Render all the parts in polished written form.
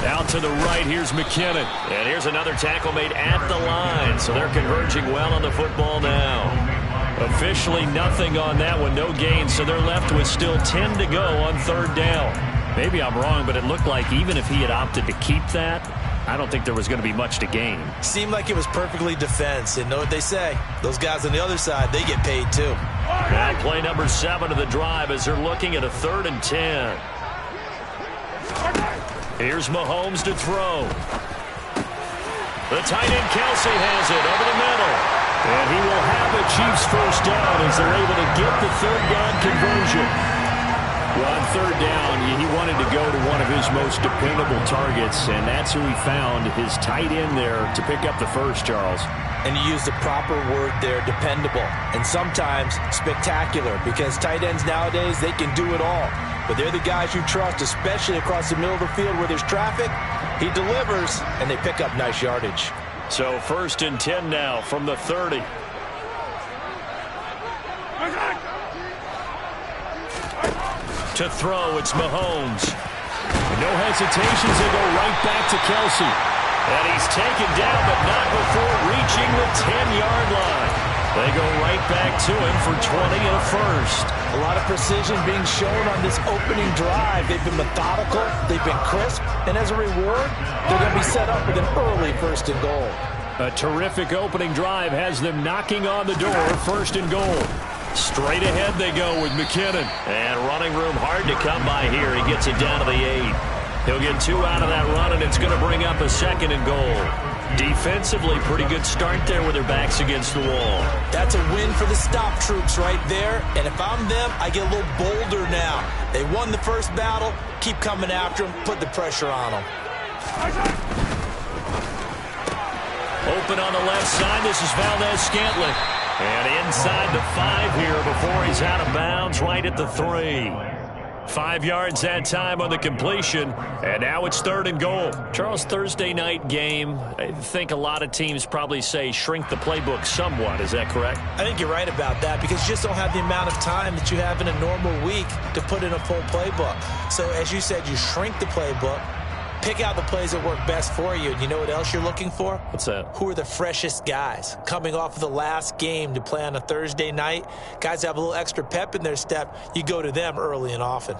Out to the right, here's McKinnon. And here's another tackle made at the line, so they're converging well on the football now. Officially nothing on that one, no gain, so they're left with still 10 to go on third down. Maybe I'm wrong, but it looked like even if he had opted to keep that, I don't think there was going to be much to gain. Seemed like it was perfectly defense. And know what they say? Those guys on the other side, they get paid too. Now play number 7 of the drive as they're looking at a 3rd and 10. Here's Mahomes to throw. The tight end Kelsey has it over the middle. And he will have a Chiefs first down as they're able to get the third down conversion. Well, on third down, he wanted to go to one of his most dependable targets, and that's who he found, his tight end there, to pick up the first, Charles. And you used the proper word there, dependable, and sometimes spectacular, because tight ends nowadays, they can do it all. But they're the guys you trust, especially across the middle of the field where there's traffic. He delivers, and they pick up nice yardage. So 1st and 10 now from the 30. To throw, it's Mahomes. No hesitations, they go right back to Kelsey. And he's taken down, but not before reaching the 10-yard line. They go right back to him for 20 and a first. A lot of precision being shown on this opening drive. They've been methodical, they've been crisp, and as a reward, they're going to be set up with an early 1st and goal. A terrific opening drive has them knocking on the door, 1st and goal. Straight ahead they go with McKinnon. And running room hard to come by here. He gets it down to the 8. He'll get 2 out of that run, and it's going to bring up a 2nd and goal. Defensively, pretty good start there with their backs against the wall. That's a win for the stop troops right there. And if I'm them, I get a little bolder now. They won the first battle. Keep coming after them. Put the pressure on them. Open on the left side. This is Valdez-Scantling. And inside the 5 here before he's out of bounds, right at the 3. 5 yards that time on the completion, and now it's 3rd and goal. Charles, Thursday night game, I think a lot of teams probably say shrink the playbook somewhat. Is that correct? I think you're right about that because you just don't have the amount of time that you have in a normal week to put in a full playbook. So as you said, you shrink the playbook, pick out the plays that work best for you. And you know what else you're looking for? What's that? Who are the freshest guys coming off of the last game to play on a Thursday night? Guys have a little extra pep in their step. You go to them early and often.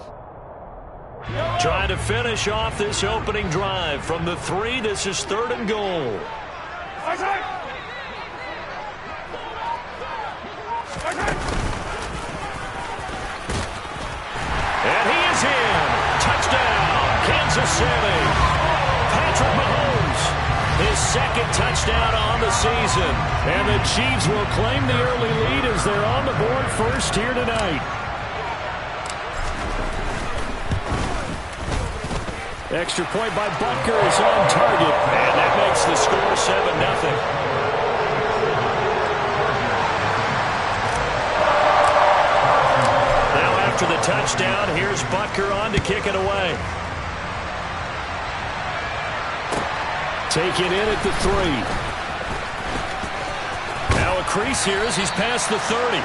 Trying to finish off this opening drive from the 3. This is 3rd and goal. And he is in. Touchdown, Kansas City. Patrick Mahomes, his 2nd touchdown on the season. And the Chiefs will claim the early lead as they're on the board first here tonight. Extra point by Butker is on target. And that makes the score 7-0. After the touchdown, here's Butker on to kick it away. Take it in at the 3. Now a crease here as he's past the 30.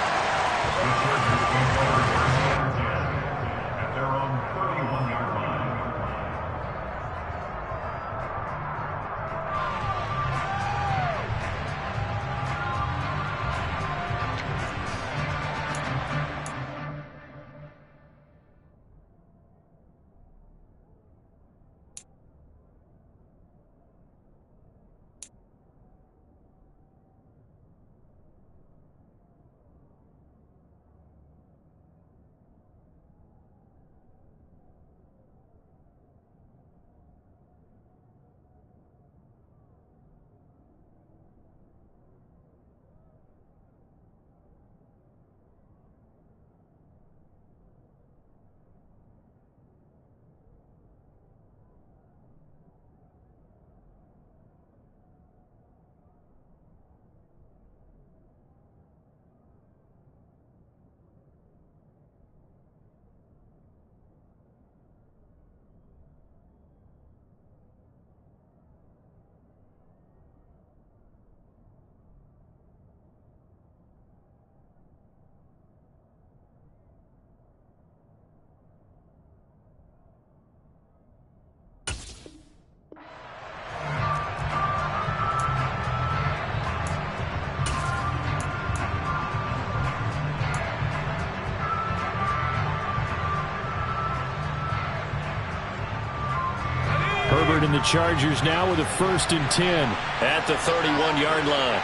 scored, and the Chargers now with a 1st and 10. At the 31-yard line.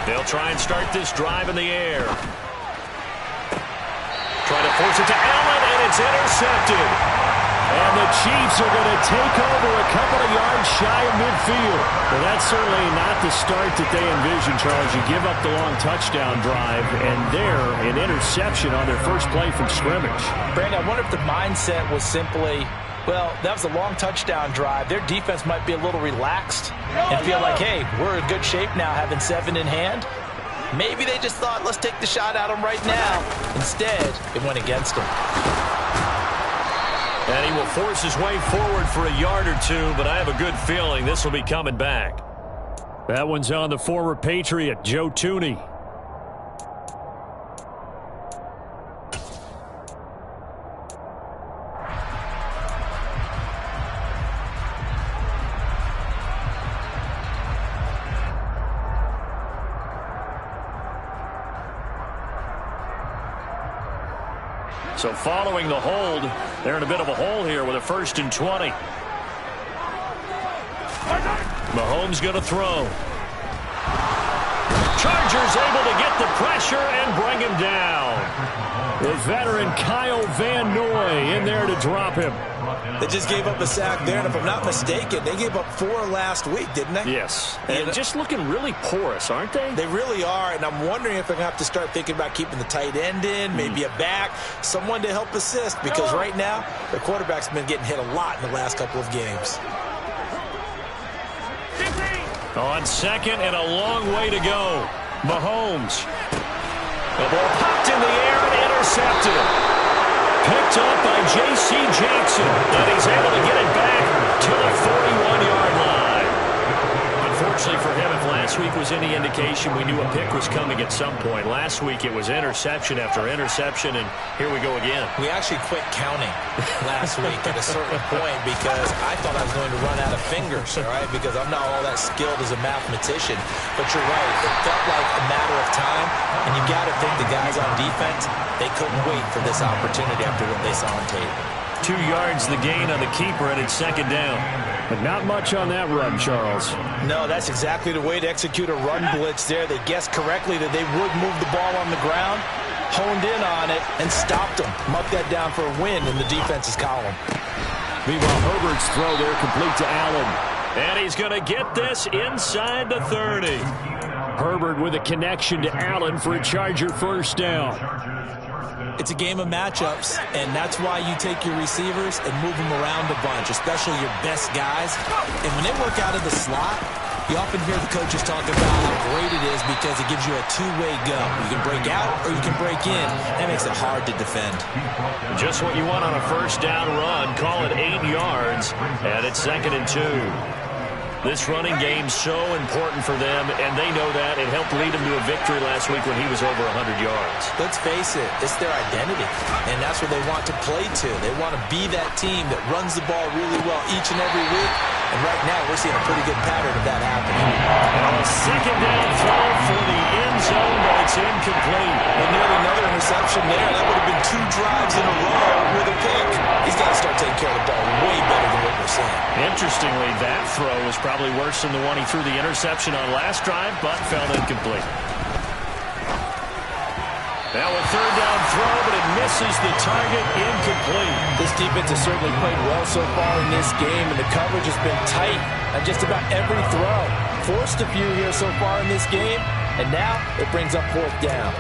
They'll try and start this drive in the air. Try to force it to Allen, and it's intercepted. And the Chiefs are going to take over a couple of yards shy of midfield. Well, that's certainly not the start that they envisioned, Charles. You give up the long touchdown drive, and there, an interception on their first play from scrimmage. Brandon, I wonder if the mindset was simply, well, that was a long touchdown drive. Their defense might be a little relaxed and feel like, hey, we're in good shape now having 7 in hand. Maybe they just thought, let's take the shot at them right now. Instead, it went against them. And he will force his way forward for a yard or two, but I have a good feeling this will be coming back. That one's on the former Patriot, Joe Thuney. So following the hold, they're in a bit of a hole here with a 1st and 20. Mahomes going to throw. Chargers able to get the pressure and bring him down. The veteran Kyle Van Noy in there to drop him. They just gave up a sack there, and if I'm not mistaken, they gave up 4 last week, didn't they? Yes, and just looking really porous, aren't they? They really are, and I'm wondering if they're going to have to start thinking about keeping the tight end in, maybe a back, someone to help assist, because right now, their quarterback's been getting hit a lot in the last couple of games. On 2nd and a long way to go. Mahomes. The ball popped in the air and intercepted. Picked up by J.C. Jackson, and he's able to get it back to the 41-yard line. Unfortunately for him, if last week was any indication, we knew a pick was coming at some point. Last week it was interception after interception, and here we go again. We actually quit counting last week at a certain point because I thought I was going to run out of fingers, all right, because I'm not all that skilled as a mathematician. But you're right, it felt like a matter of time, and you got to think the guys on defense, they couldn't wait for this opportunity after what they saw on tape. 2 yards the gain on the keeper, and it's 2nd down. But not much on that run, Charles. No, that's exactly the way to execute a run blitz there. They guessed correctly that they would move the ball on the ground, honed in on it, and stopped them. Mucked that down for a win in the defense's column. Meanwhile, Herbert's throw there complete to Allen. And he's going to get this inside the 30. Herbert with a connection to Allen for a Charger 1st down. It's a game of matchups, and that's why you take your receivers and move them around a bunch, especially your best guys. And when they work out of the slot, you often hear the coaches talk about how great it is because it gives you a two-way go. You can break out or you can break in. That makes it hard to defend. Just what you want on a 1st down run. Call it 8 yards, and it's 2nd and 2. This running game's so important for them, and they know that. It helped lead them to a victory last week when he was over 100 yards. Let's face it, it's their identity, and that's what they want to play to. They want to be that team that runs the ball really well each and every week, and right now we're seeing a pretty good pattern of that happening. And a 2nd down throw for the end zone, but it's incomplete. And nearly another interception there. That would have been 2 drives in a row with a pick. He's got to start taking care of the ball way better than what we're seeing. Interestingly, that throw was probably worse than the one he threw the interception on last drive, but fell incomplete. Now a 3rd down throw, but it misses the target, incomplete. This defense has certainly played well so far in this game, and the coverage has been tight on just about every throw. Forced a few here so far in this game, and now it brings up 4th down.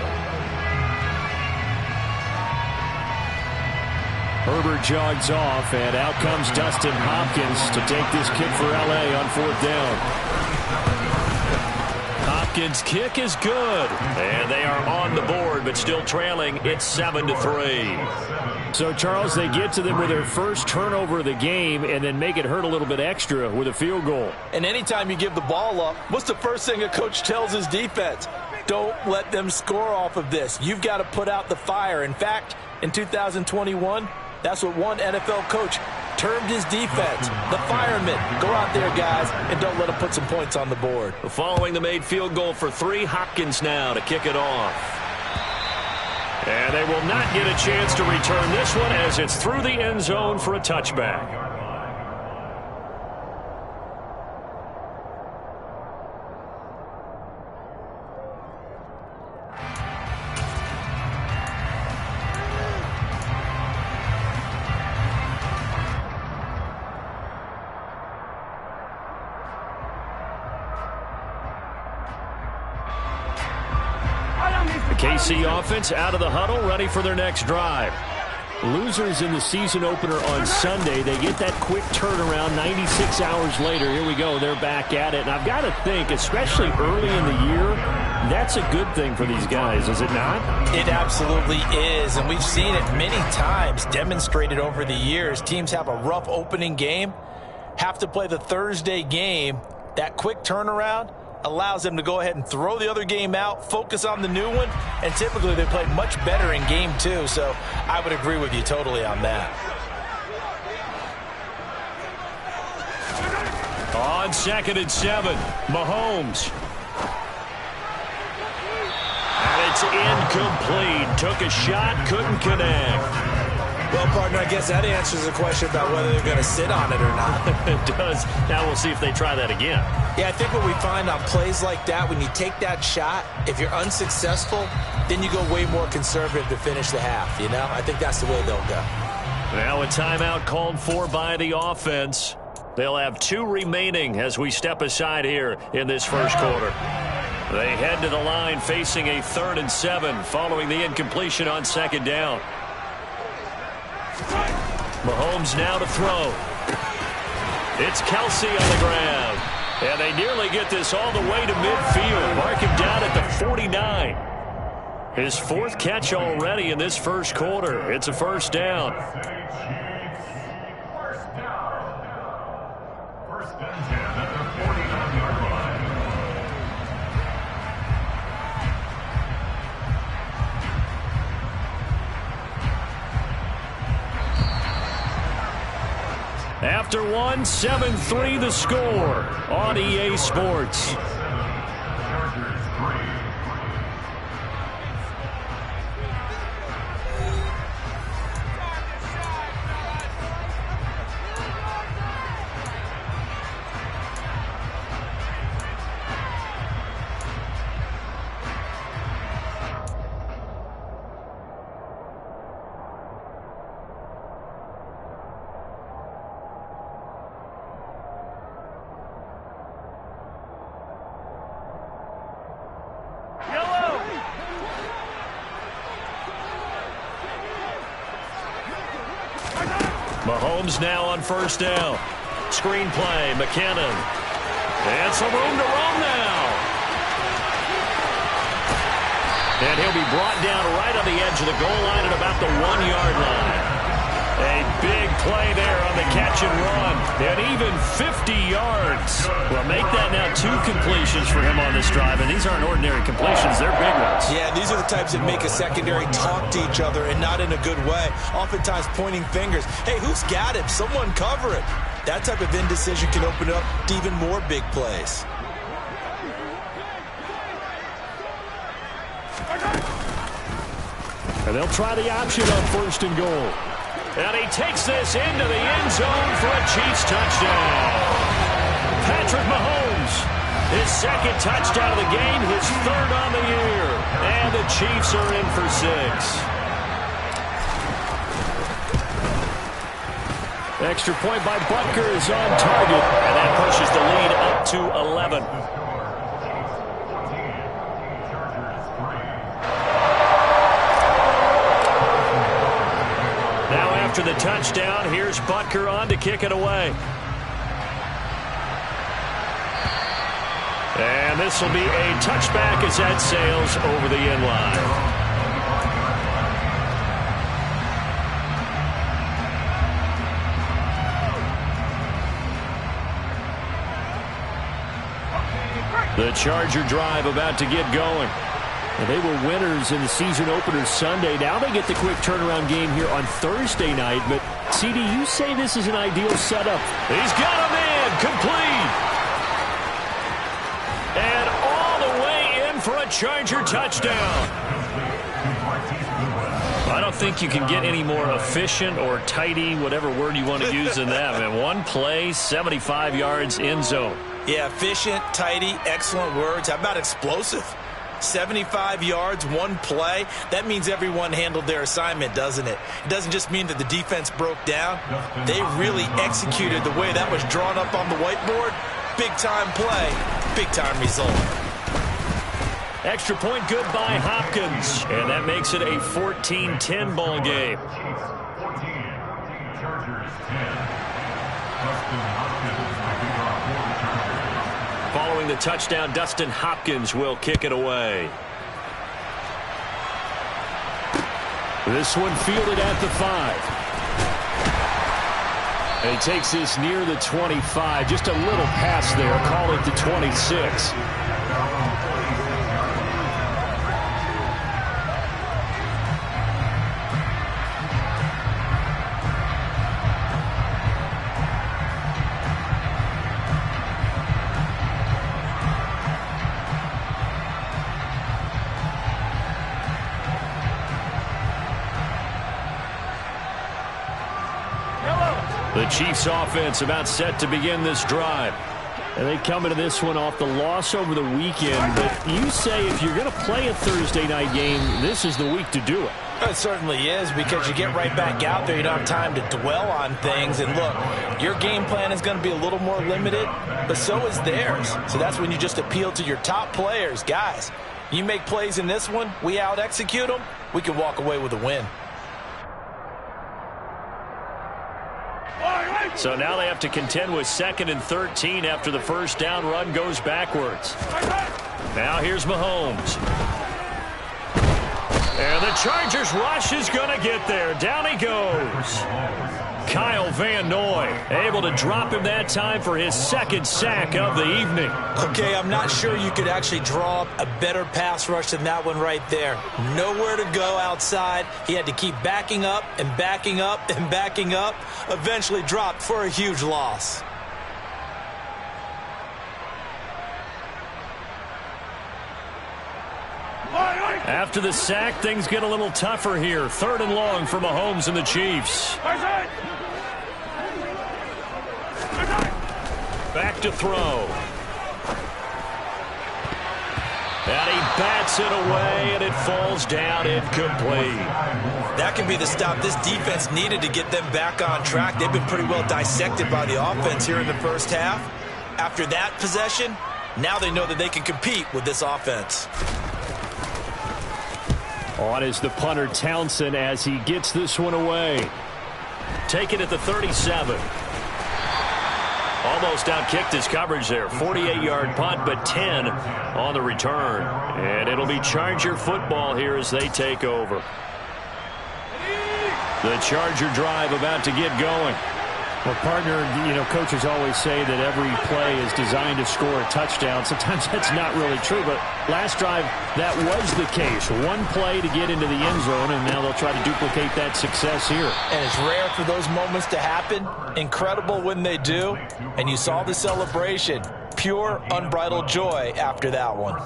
Herbert jogs off, and out comes Dustin Hopkins to take this kick for L.A. on 4th down. Hopkins' kick is good, and they are on the board, but still trailing. It's 7-3. So, Charles, they get to them with their first turnover of the game and then make it hurt a little bit extra with a field goal. And anytime you give the ball up, what's the first thing a coach tells his defense? Don't let them score off of this. You've got to put out the fire. In fact, in 2021, that's what one NFL coach termed his defense, the firemen. Go out there, guys, and don't let them put some points on the board. Following the made field goal for 3, Hopkins now to kick it off. And they will not get a chance to return this one as it's through the end zone for a touchback. KC offense out of the huddle, ready for their next drive. Losers in the season opener on Sunday, they get that quick turnaround 96 hours later. Here we go. They're back at it. And I've got to think, especially early in the year, that's a good thing for these guys, is it not? It absolutely is. And we've seen it many times demonstrated over the years. Teams have a rough opening game, have to play the Thursday game. That quick turnaround allows them to go ahead and throw the other game out, focus on the new one, and typically they play much better in game two. So I would agree with you totally on that. On 2nd and 7, Mahomes. And it's incomplete. Took a shot, couldn't connect. Well, partner, I guess that answers the question about whether they're going to sit on it or not. It does. Now we'll see if they try that again. Yeah, I think what we find on plays like that, when you take that shot, if you're unsuccessful, then you go way more conservative to finish the half, you know? I think that's the way they'll go. Now a timeout called for by the offense. They'll have 2 remaining as we step aside here in this first quarter. They head to the line facing a 3rd and 7 following the incompletion on 2nd down. Mahomes now to throw. It's Kelce on the ground. And they nearly get this all the way to midfield. Mark him down at the 49. His 4th catch already in this first quarter. It's a first down. First and 10 at the 49-yard line. After one, 7-3 the score on EA Sports. Mahomes now on first down. Screen play, McKinnon. And some room to roam now. And he'll be brought down right on the edge of the goal line at about the 1-yard line. A big play there on the catch and run. And even 50 yards. Well, make that now 2 completions for him on this drive. And these aren't ordinary completions. They're big ones. Yeah, these are the types that make a secondary talk to each other and not in a good way. Oftentimes pointing fingers. Hey, who's got him? Someone cover it. That type of indecision can open up to even more big plays. And they'll try the option on first and goal. And he takes this into the end zone for a Chiefs touchdown. Patrick Mahomes, his 2nd touchdown of the game, his 3rd on the year. And the Chiefs are in for 6. Extra point by Butker is on target. And that pushes the lead up to 11. After the touchdown, here's Butker on to kick it away. And this will be a touchback as that sails over the end line. The Charger drive about to get going. And they were winners in the season opener Sunday. Now they get the quick turnaround game here on Thursday night. But, CD, you say this is an ideal setup. He's got him in. Complete. And all the way in for a Charger touchdown. I don't think you can get any more efficient or tidy, whatever word you want to use in that. Man, one play, 75 yards, end zone. Yeah, efficient, tidy, excellent words. How about explosive? 75 yards, one play. That means everyone handled their assignment, doesn't it? It doesn't just mean that the defense broke down. They really executed the way that was drawn up on the whiteboard. Big-time play, big-time result. Extra point good by Hopkins. And that makes it a 14-10 ball game. Following the touchdown, Dustin Hopkins will kick it away. This one fielded at the 5. And he takes this near the 25. Just a little pass there. Call it the 26. The Chiefs offense about set to begin this drive. And they come into this one off the loss over the weekend. But you say if you're going to play a Thursday night game, this is the week to do it. It certainly is, because you get right back out there. You don't have time to dwell on things. And look, your game plan is going to be a little more limited, but so is theirs. So that's when you just appeal to your top players. Guys, you make plays in this one, we out-execute them, we can walk away with a win. So now they have to contend with 2nd and 13 after the first down run goes backwards. Now here's Mahomes. And the Chargers rush is going to get there. Down he goes. Kyle Van Noy able to drop him that time for his 2nd sack of the evening. Okay, I'm not sure you could actually draw up a better pass rush than that one right there. Nowhere to go outside. He had to keep backing up and backing up and backing up. Eventually dropped for a huge loss. After the sack, things get a little tougher here. 3rd and long for Mahomes and the Chiefs. Back to throw. And he bats it away, and it falls down incomplete. That could be the stop this defense needed to get them back on track. They've been pretty well dissected by the offense here in the first half. After that possession, now they know that they can compete with this offense. On is the punter Townsend as he gets this one away. Taken at the 37. Almost outkicked his coverage there. 48-yard punt, but 10 on the return. And it'll be Charger football here as they take over. The Charger drive about to get going. Well, partner, coaches always say that every play is designed to score a touchdown. Sometimes that's not really true, but last drive, that was the case. One play to get into the end zone, and now they'll try to duplicate that success here. And it's rare for those moments to happen. Incredible when they do. And you saw the celebration. Pure, unbridled joy after that one.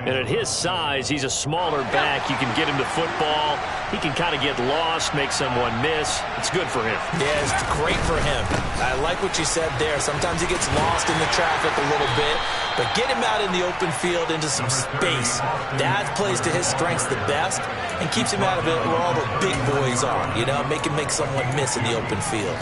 And at his size, he's a smaller back. You can get him to football. He can kind of get lost, make someone miss. It's good for him. Yeah, it's great for him. I like what you said there. Sometimes he gets lost in the traffic a little bit, but get him out in the open field into some space. That plays to his strengths the best and keeps him out of it where all the big boys are. Make him make someone miss in the open field.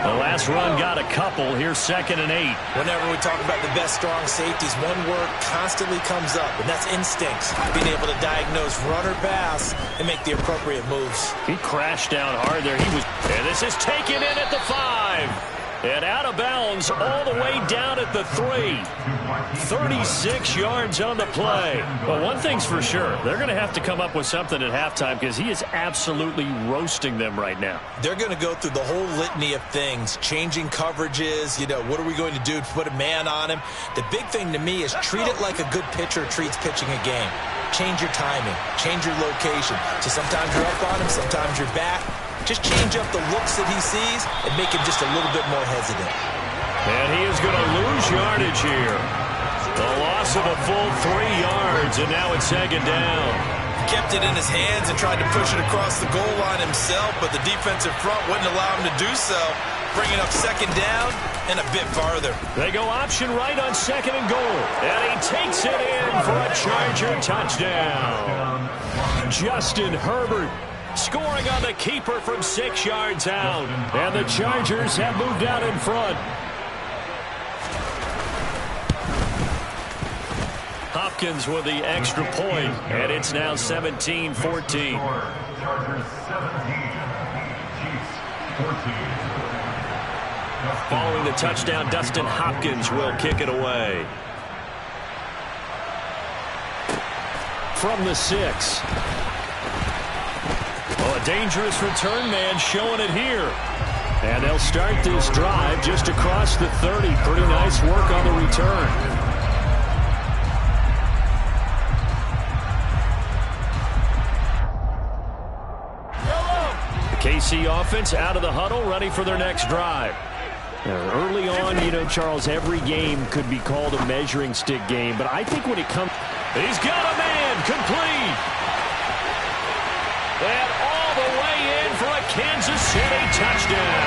The last run got a couple. Here's 2nd and 8. Whenever we talk about the best strong safeties, one word constantly comes up, and that's instincts. Being able to diagnose run or pass and make the appropriate moves. He crashed down hard there. And this is taken in at the 5. And out of bounds all the way down at the 3. 36 yards on the play. Well, one thing's for sure. They're going to have to come up with something at halftime because he is absolutely roasting them right now. They're going to go through the whole litany of things, changing coverages. What are we going to do to put a man on him? The big thing to me is treat it like a good pitcher treats pitching a game. Change your timing. Change your location. So sometimes you're up on him, sometimes you're back. Just change up the looks that he sees and make him just a little bit more hesitant. And he is going to lose yardage here. The loss of a full 3 yards, and now it's 2nd down. Kept it in his hands and tried to push it across the goal line himself, but the defensive front wouldn't allow him to do so. Bringing up 2nd down and a bit farther. They go option right on 2nd and goal. And he takes it in for a Charger touchdown. Justin Herbert scoring on the keeper from 6 yards out. And the Chargers have moved out in front. Hopkins with the extra point, and it's now 17-14. Chargers 17, Chiefs 14. Following the touchdown, Dustin Hopkins will kick it away. From the 6. Oh, a dangerous return man showing it here. And they'll start this drive just across the 30. Pretty nice work on the return. The KC offense out of the huddle, ready for their next drive. Early on, you know, Charles, every game could be called a measuring stick game, but I think when it comes... He's got a man, complete. And all the way in for a Kansas City touchdown.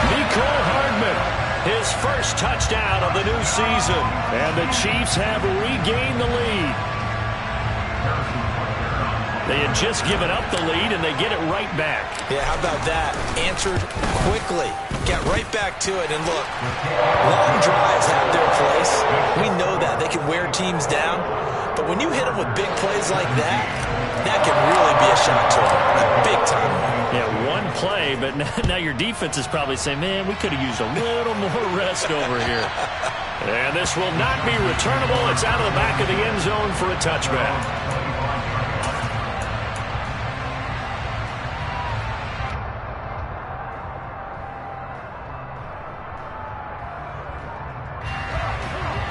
Mecole Hardman, his first touchdown of the new season. And the Chiefs have regained the lead. They had just given up the lead, and they get it right back. Yeah, how about that? Answered quickly. Get right back to it. And look, long drives have their place. We know that. They can wear teams down. But when you hit them with big plays like that, that can really be a shot to them. A big-time one. Yeah, one play, but now your defense is probably saying, man, we could have used a little more rest over here. And this will not be returnable. It's out of the back of the end zone for a touchback.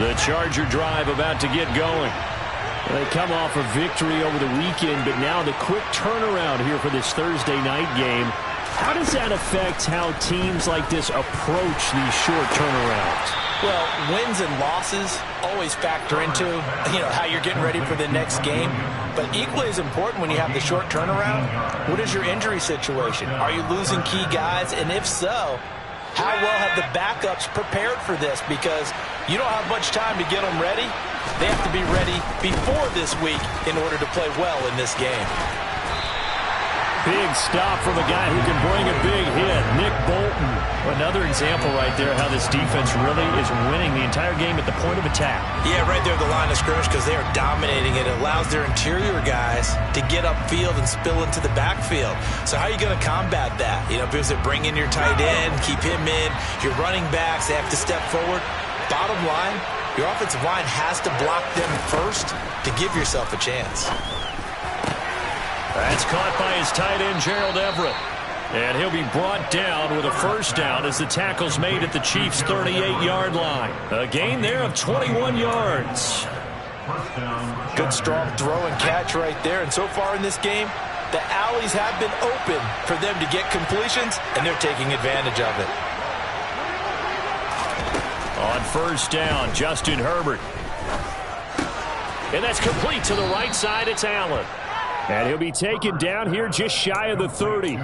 The Charger drive about to get going. They come off a victory over the weekend, but now the quick turnaround here for this Thursday night game. How does that affect how teams like this approach these short turnarounds? Well, wins and losses always factor into, how you're getting ready for the next game. But equally as important when you have the short turnaround, what is your injury situation? Are you losing key guys? And if so, how well have the backups prepared for this? Because you don't have much time to get them ready. They have to be ready before this week in order to play well in this game. Big stop from a guy who can bring a big hit, Nick Bolton. Another example right there how this defense really is winning the entire game at the point of attack. Yeah, right there at the line of scrimmage because they are dominating it. It allows their interior guys to get upfield and spill into the backfield. So how are you going to combat that? Because they bring in your tight end, keep him in. Your running backs, they have to step forward. Bottom line, your offensive line has to block them first to give yourself a chance. That's caught by his tight end, Gerald Everett. And he'll be brought down with a first down as the tackle's made at the Chiefs' 38-yard line. A gain there of 21 yards. Good strong throw and catch right there. And so far in this game, the alleys have been open for them to get completions, and they're taking advantage of it. On first down, Justin Herbert. And that's complete to the right side. It's Allen. And he'll be taken down here just shy of the 30.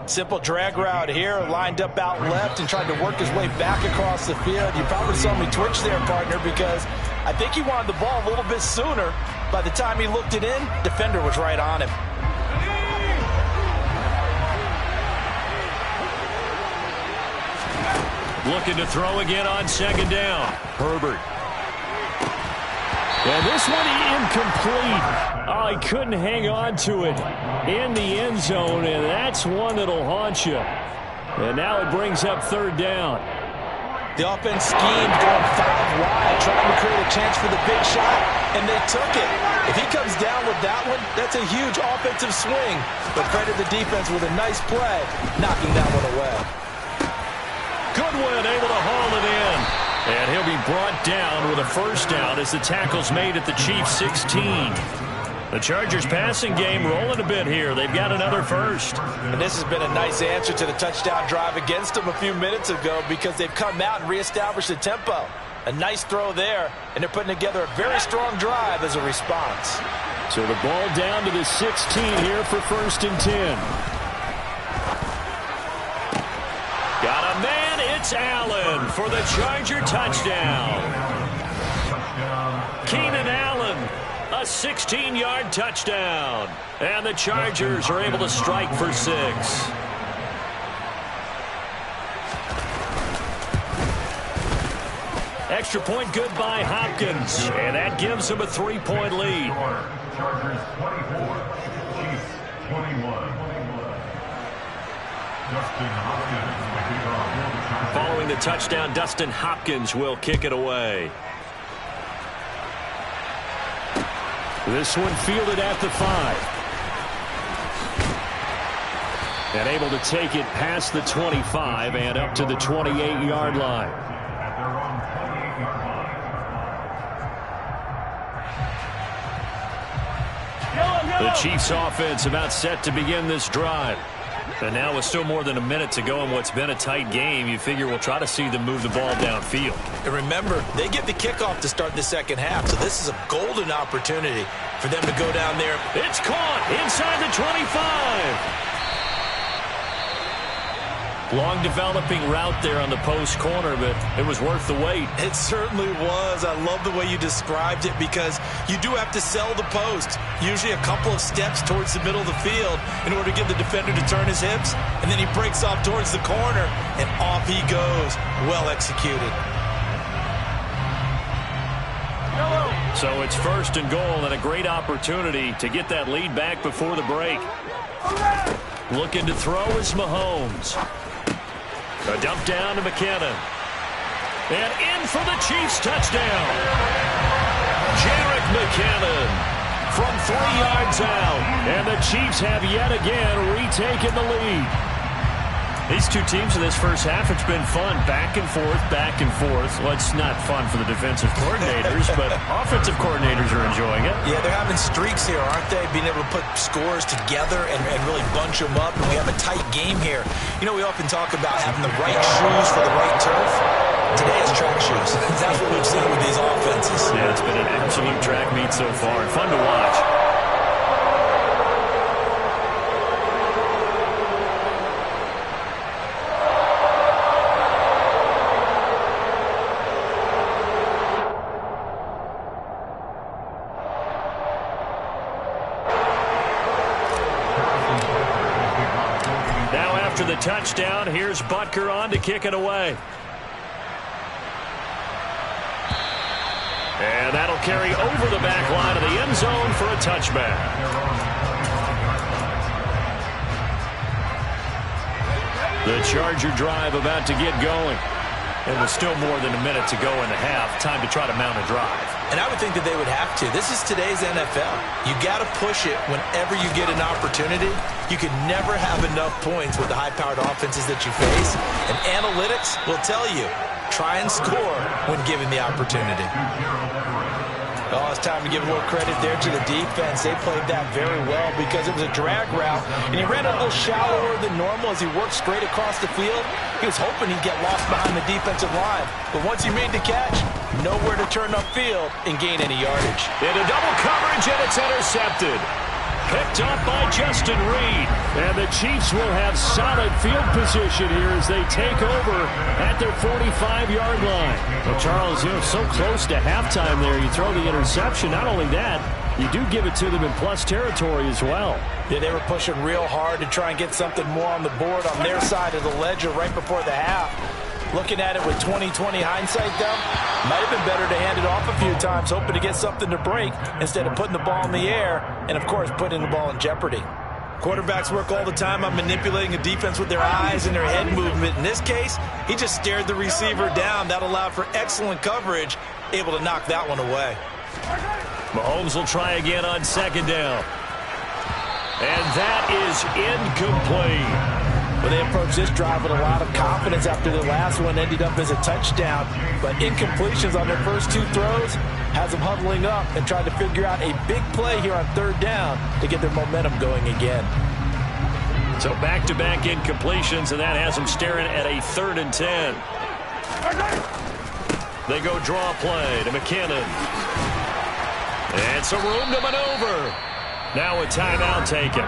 Simple drag route here, lined up out left and tried to work his way back across the field. You probably saw me twitch there, partner, because I think he wanted the ball a little bit sooner. By the time he looked it in, defender was right on him. Looking to throw again on second down. Herbert. And this one incomplete. Oh, he couldn't hang on to it in the end zone, and that's one that'll haunt you. And now it brings up third down. The offense schemed going 5 wide, trying to create a chance for the big shot, and they took it. If he comes down with that one, that's a huge offensive swing. But credit the defense with a nice play, knocking that one away. Goodwin able to haul it in. And he'll be brought down with a first down as the tackle's made at the Chiefs' 16. The Chargers passing game rolling a bit here. They've got another first. And this has been a nice answer to the touchdown drive against them a few minutes ago because they've come out and reestablished the tempo. A nice throw there, and they're putting together a very strong drive as a response. So the ball down to the 16 here for first and 10. Got a man. It's Allen for the Charger touchdown. Keenan Allen, a 16-yard touchdown. And the Chargers are able to strike for 6. Extra point good by Hopkins, and that gives him a 3-point lead. Chargers 24, Chiefs 21. Dustin Hopkins will kick off. Following the touchdown, Dustin Hopkins will kick it away. This one fielded at the 5. And able to take it past the 25 and up to the 28-yard line. At their own 28-yard line. The Chiefs offense about set to begin this drive. And now with still more than a minute to go in what's been a tight game, you figure we'll try to see them move the ball downfield. And remember, they get the kickoff to start the second half, so this is a golden opportunity for them to go down there. It's caught inside the 25. Long developing route there on the post corner, but it was worth the wait. It certainly was. I love the way you described it because you do have to sell the post. Usually a couple of steps towards the middle of the field in order to get the defender to turn his hips. And then he breaks off towards the corner, and off he goes. Well executed. So it's 1st and goal and a great opportunity to get that lead back before the break. Looking to throw is Mahomes. A dump down to McKinnon. And in for the Chiefs touchdown. Jerick McKinnon from 3 yards out. And the Chiefs have yet again retaken the lead. These two teams in this first half, it's been fun. Back and forth, back and forth. Well, it's not fun for the defensive coordinators, but offensive coordinators are enjoying it. Yeah, they're having streaks here, aren't they? Being able to put scores together and really bunch them up. And we have a tight game here. You know, we often talk about having the right shoes for the right turf. Today it's track shoes. That's what we've seen with these offenses. Yeah, it's been an absolute track meet so far and fun to watch. After the touchdown, here's Butker on to kick it away. And that'll carry over the back line of the end zone for a touchback. The Charger drive about to get going. And with still more than a minute to go in the half, time to try to mount a drive. And I would think that they would have to. This is today's NFL. You got to push it whenever you get an opportunity. You can never have enough points with the high-powered offenses that you face. And analytics will tell you, try and score when given the opportunity. Oh, it's time to give a little credit there to the defense. They played that very well because it was a drag route, and he ran a little shallower than normal as he worked straight across the field. He was hoping he'd get lost behind the defensive line, but once he made the catch, nowhere to turn upfield and gain any yardage. Into double coverage, and it's intercepted. Picked up by Justin Reed. And the Chiefs will have solid field position here as they take over at their 45-yard line. Well, Charles, so close to halftime there. You throw the interception. Not only that, you do give it to them in plus territory as well. Yeah, they were pushing real hard to try and get something more on the board on their side of the ledger right before the half. Looking at it with 20/20 hindsight, though, might have been better to hand it off a few times, hoping to get something to break instead of putting the ball in the air and, of course, putting the ball in jeopardy. Quarterbacks work all the time on manipulating a defense with their eyes and their head movement. In this case, he just stared the receiver down. That allowed for excellent coverage, able to knock that one away. Mahomes will try again on second down. And that is incomplete. Well, they approached this drive with a lot of confidence after the last one ended up as a touchdown. But incompletions on their first two throws has them huddling up and trying to figure out a big play here on third down to get their momentum going again. So back-to-back incompletions, and that has them staring at a 3rd and 10. They go draw play to McKinnon. And some room to maneuver. Now a timeout taken.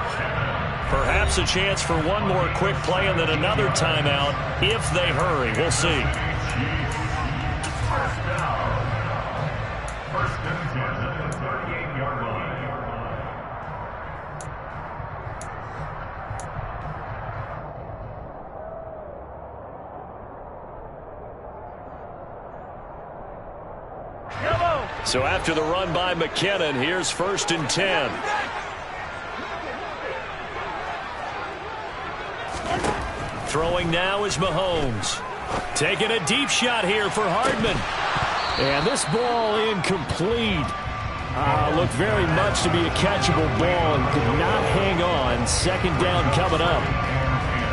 Perhaps a chance for one more quick play and then another timeout if they hurry. We'll see. First and 10 at the 38-yard line. So after the run by McKinnon, here's 1st and 10. Throwing now is Mahomes. Taking a deep shot here for Hardman. And this ball incomplete. Looked very much to be a catchable ball and could not hang on. 2nd down coming up.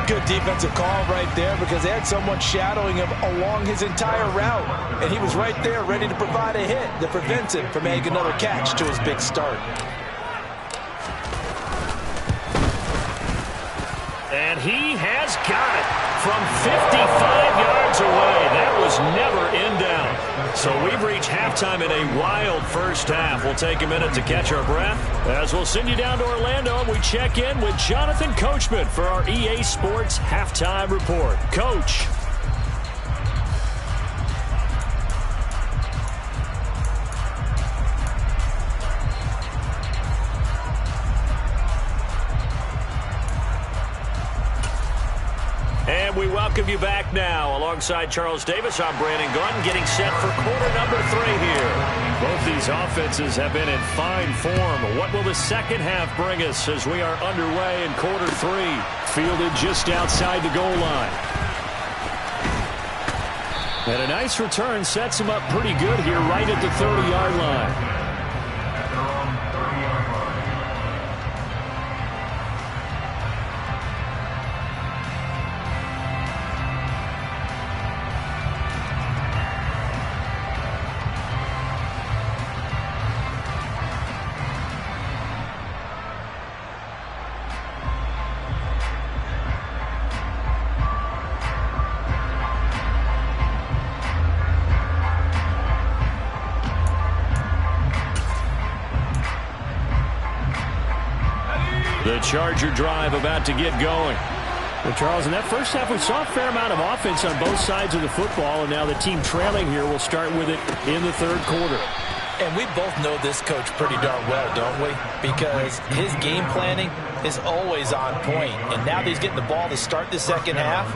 Good defensive call right there because they had someone shadowing him along his entire route. And he was right there ready to provide a hit that prevents him from making another catch to his big start. And he has got it from 55 yards away. That was never in doubt. So we've reached halftime in a wild first half. We'll take a minute to catch our breath as we'll send you down to Orlando and we check in with Jonathan Coachman for our EA Sports Halftime Report. Coach. And we welcome you back now. Alongside Charles Davis, I'm Brandon Gaudin, getting set for quarter number 3 here. Both these offenses have been in fine form. What will the second half bring us as we are underway in quarter 3? Fielded just outside the goal line. And a nice return sets him up pretty good here right at the 30-yard line. The Charger drive about to get going. Well, Charles, in that first half, we saw a fair amount of offense on both sides of the football, and now the team trailing here will start with it in the 3rd quarter. And we both know this coach pretty darn well, don't we? Because his game planning is always on point. And now that he's getting the ball to start the second half,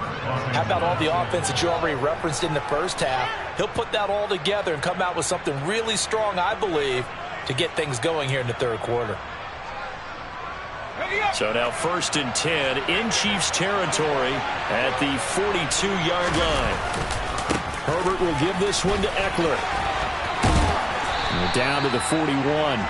how about all the offense that you already referenced in the first half? He'll put that all together and come out with something really strong, I believe, to get things going here in the 3rd quarter. So now 1st and 10 in Chiefs territory at the 42-yard line. Herbert will give this one to Eckler. And down to the 41.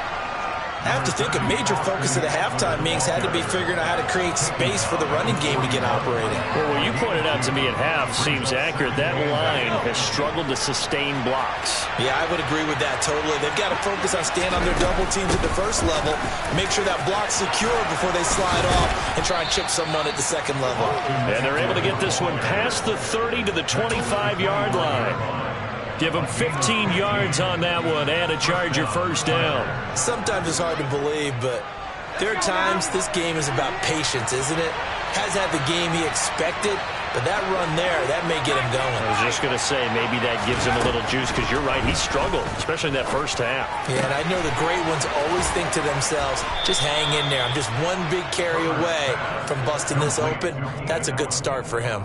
I have to think a major focus of the halftime meetings had to be figuring out how to create space for the running game to get operating. Well, what you pointed out to me at half seems accurate. That line has struggled to sustain blocks. Yeah, I would agree with that totally. They've got to focus on staying on their double teams at the first level, make sure that block's secure before they slide off and try and chip someone at the second level. And they're able to get this one past the 30 to the 25-yard line. Give them 15 yards on that one and a Charger first down. Sometimes it's hard to believe, but there are times this game is about patience, isn't it? Has had the game he expected, but that run there, that may get him going. I was just going to say, maybe that gives him a little juice because you're right, he struggled, especially in that first half. Yeah, and I know the great ones always think to themselves, just hang in there. I'm just one big carry away from busting this open. That's a good start for him.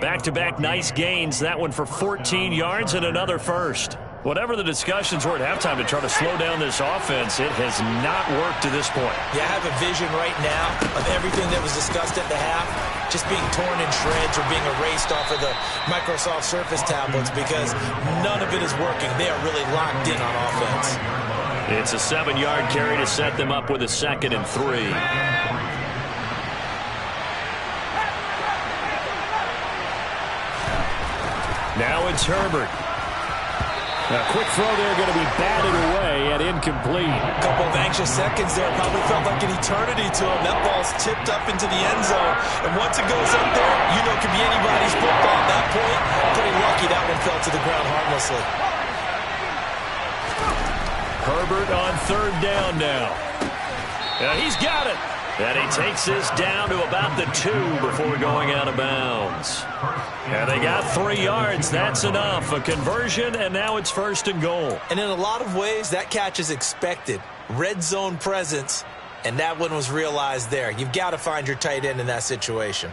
Back-to-back nice gains. That one for 14 yards and another first. Whatever the discussions were at halftime to try to slow down this offense, it has not worked to this point. Yeah, I have a vision right now of everything that was discussed at the half just being torn in shreds or being erased off of the Microsoft Surface tablets because none of it is working. They are really locked in on offense. It's a 7-yard carry to set them up with a 2nd and 3. Now it's Herbert. A quick throw there going to be batted away and incomplete. A couple of anxious seconds there. Probably felt like an eternity to him. That ball's tipped up into the end zone. And once it goes up there, you know it could be anybody's football. At that point, pretty lucky that one fell to the ground harmlessly. Herbert on 3rd down now. He's got it. And he takes this down to about the 2 before going out of bounds. And they got 3 yards. That's enough. A conversion, and now it's 1st and goal. And in a lot of ways, that catch is expected. Red zone presence, and that one was realized there. You've got to find your tight end in that situation.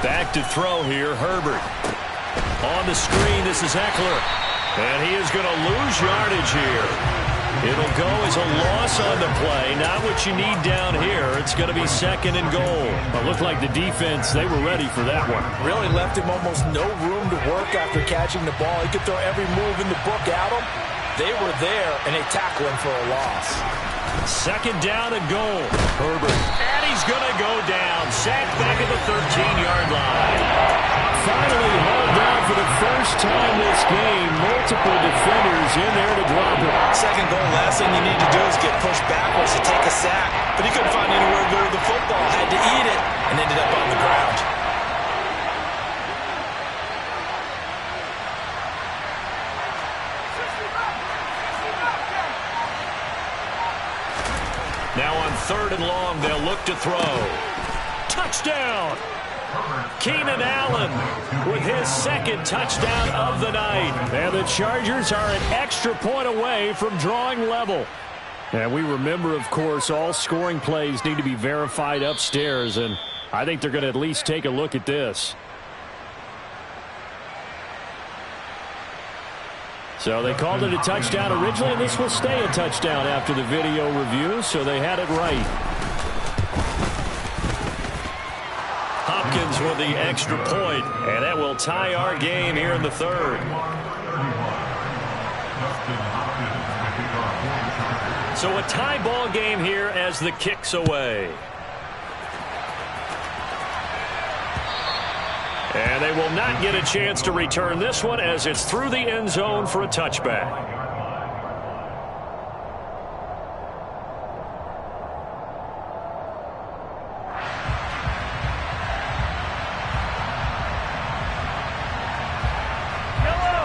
Back to throw here, Herbert. On the screen, this is Eckler. And he is going to lose yardage here. It'll go as a loss on the play. Not what you need down here. It's going to be 2nd and goal. It looked like the defense, they were ready for that one. Really left him almost no room to work after catching the ball. He could throw every move in the book at him. They were there, and they tackle him for a loss. 2nd down and goal. Herbert. And he's going to go down. Sacked back at the 13-yard line. Finally hauled down for the first time this game. Multiple defenders in there to drop it. 2nd goal, last thing you need to do is get pushed backwards to take a sack. But he couldn't find anywhere to go with the football. Had to eat it and ended up on the ground. Now on 3rd and long, they'll look to throw. Touchdown! Keenan Allen with his 2nd touchdown of the night. And the Chargers are an extra point away from drawing level. And we remember, of course, all scoring plays need to be verified upstairs. And I think they're going to at least take a look at this. So they called it a touchdown originally, and this will stay a touchdown after the video review, so they had it right. Hopkins with the extra point, and that will tie our game here in the 3rd. So a tie ball game here as the kick's away. And they will not get a chance to return this one as it's through the end zone for a touchback.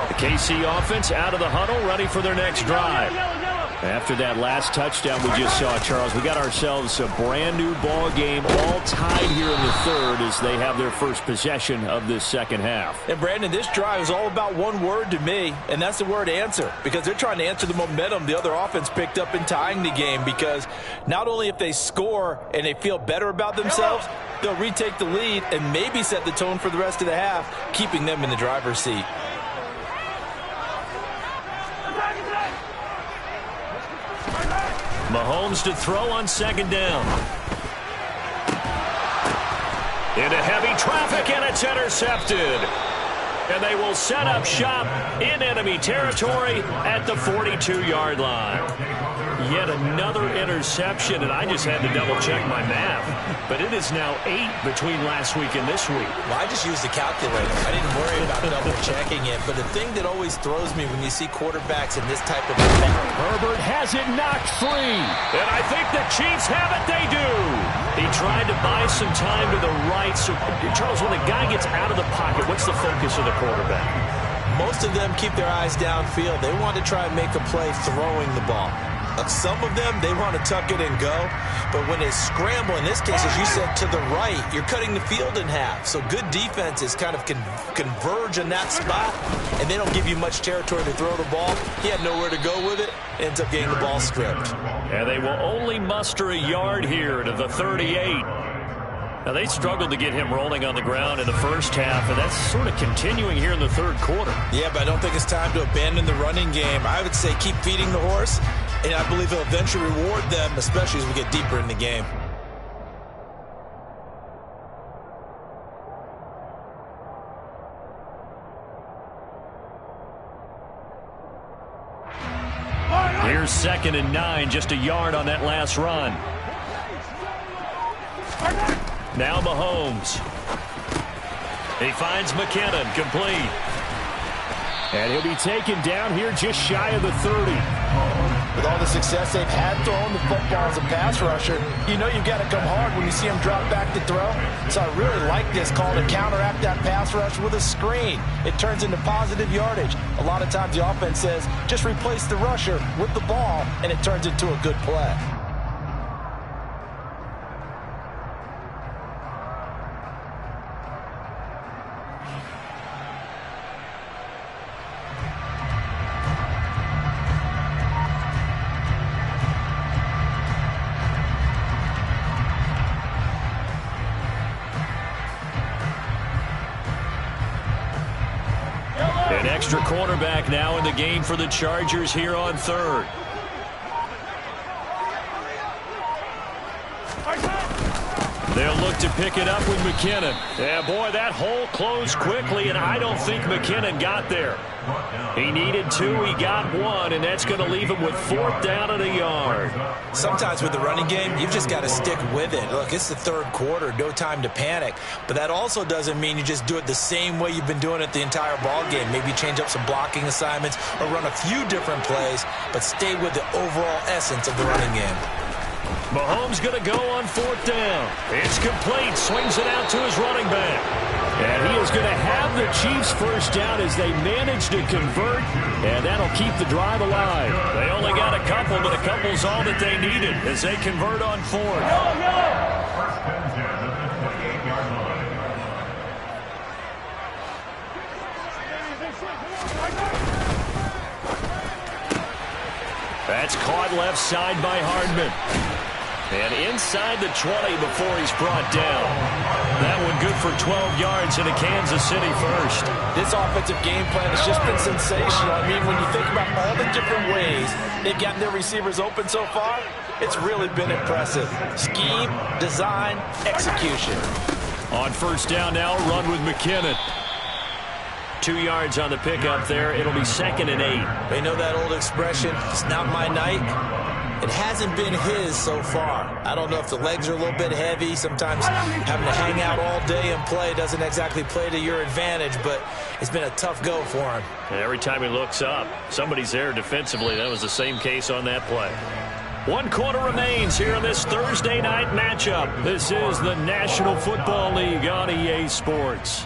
The KC offense out of the huddle, ready for their next drive. After that last touchdown we just saw, Charles, we got ourselves a brand new ball game, all tied here in the 3rd as they have their first possession of this 2nd half. And Brandon, this drive is all about one word to me, and that's the word answer, because they're trying to answer the momentum the other offense picked up in tying the game, because not only if they score and they feel better about themselves, they'll retake the lead and maybe set the tone for the rest of the half, keeping them in the driver's seat. Mahomes to throw on 2nd down. Into heavy traffic, and it's intercepted. And they will set up shop in enemy territory at the 42-yard line. Yet another interception, and I just had to double-check my math. But it is now 8 between last week and this week. Well, I just used the calculator. I didn't worry about double-checking it. But the thing that always throws me when you see quarterbacks in this type of event. Herbert has it knocked free. And I think the Chiefs have it. They do. He tried to buy some time to the right. So, Charles, when a guy gets out of the pocket, what's the focus of the quarterback? Most of them keep their eyes downfield. They want to try and make a play throwing the ball. Some of them, they want to tuck it and go. But when they scramble, in this case, as you said, to the right, you're cutting the field in half. So good defenses kind of converge in that spot, and they don't give you much territory to throw the ball. He had nowhere to go with it, ends up getting the ball stripped. And they will only muster a yard here to the 38. Now, they struggled to get him rolling on the ground in the first half, and that's sort of continuing here in the 3rd quarter. Yeah, but I don't think it's time to abandon the running game. I would say keep feeding the horse, and I believe he'll eventually reward them, especially as we get deeper in the game. Here's 2nd and 9, just a yard on that last run. Now Mahomes. He finds McKinnon, complete. And he'll be taken down here just shy of the 30. With all the success they've had throwing the football as a pass rusher, you know you've got to come hard when you see him drop back to throw. So I really like this call to counteract that pass rush with a screen. It turns into positive yardage. A lot of times the offense says, just replace the rusher with the ball, and it turns into a good play. Extra quarterback now in the game for the Chargers here on third. They'll look to pick it up with McKinnon. Yeah, boy, that hole closed quickly, and I don't think McKinnon got there. He needed 2, he got 1, and that's going to leave him with 4th down and a yard. Sometimes with the running game, you've just got to stick with it. Look, it's the third quarter, no time to panic. But that also doesn't mean you just do it the same way you've been doing it the entire ball game. Maybe change up some blocking assignments or run a few different plays, but stay with the overall essence of the running game. Mahomes going to go on 4th down. It's complete. Swings it out to his running back. And he is going to have the Chiefs first down as they manage to convert, and that'll keep the drive alive. They only got a couple, but a couple's all that they needed as they convert on 4th. First and 10 at the 28-yard line. That's caught left side by Hardman. And inside the 20 before he's brought down. That one good for 12 yards into Kansas City first. This offensive game plan has just been sensational. I mean, when you think about all the different ways they've gotten their receivers open so far, it's really been impressive. Scheme, design, execution. On first down now, run with McKinnon. 2 yards on the pickup there. It'll be 2nd and 8. They know that old expression, it's not my night. It hasn't been his so far. I don't know if the legs are a little bit heavy. Sometimes having to hang out all day and play doesn't exactly play to your advantage, but it's been a tough go for him. And every time he looks up, somebody's there defensively. That was the same case on that play. 1 quarter remains here in this Thursday night matchup. This is the National Football League on EA Sports.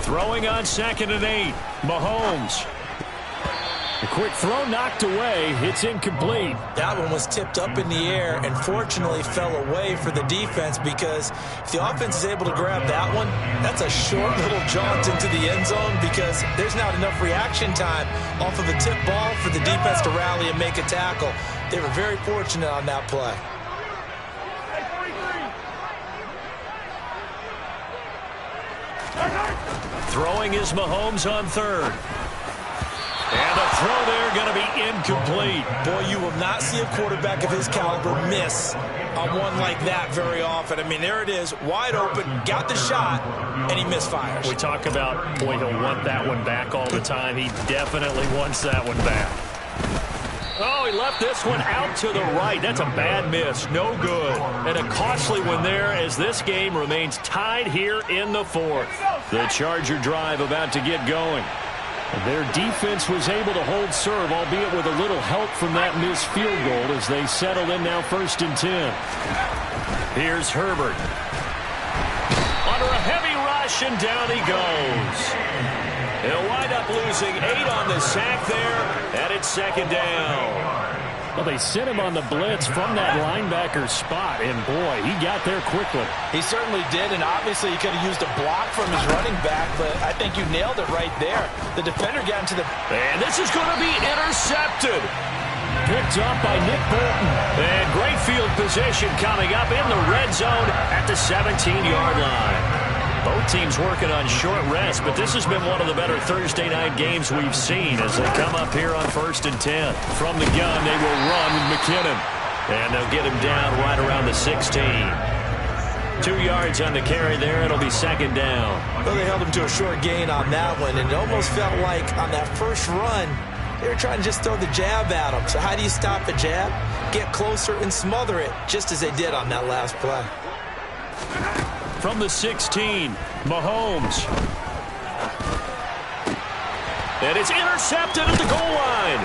Throwing on 2nd and 8. Mahomes. A quick throw knocked away. It's incomplete. That one was tipped up in the air and fortunately fell away for the defense, because if the offense is able to grab that one, that's a short little jaunt into the end zone because there's not enough reaction time off of a tip ball for the defense to rally and make a tackle. They were very fortunate on that play. Throwing is Mahomes on 3rd. And a throw there going to be incomplete. Boy, you will not see a quarterback of his caliber miss on one like that very often. I mean, there it is, wide open, got the shot, and he misfires. We talk about, boy, he'll want that one back all the time. He definitely wants that one back. Oh, he left this one out to the right. That's a bad miss. No good. And a costly one there as this game remains tied here in the 4th. The Charger drive about to get going. And their defense was able to hold serve, albeit with a little help from that missed field goal as they settle in now 1st and 10. Here's Herbert. Under a heavy rush, and down he goes. They'll wind up losing 8 on the sack there, and it's 2nd down. Well, they sent him on the blitz from that linebacker spot, and boy, he got there quickly. He certainly did, and obviously he could have used a block from his running back, but I think you nailed it right there. The defender got into the... And this is going to be intercepted. Picked up by Nick Bolton. And great field position coming up in the red zone at the 17-yard line. Both teams working on short rest, but this has been one of the better Thursday night games we've seen as they come up here on 1st and 10. From the gun, they will run with McKinnon. And they'll get him down right around the 16. 2 yards on the carry there. It'll be 2nd down. Well, they held him to a short gain on that one, and it almost felt like on that first run, they were trying to just throw the jab at him. So how do you stop the jab? Get closer and smother it, just as they did on that last play. From the 16, Mahomes. And it's intercepted at the goal line.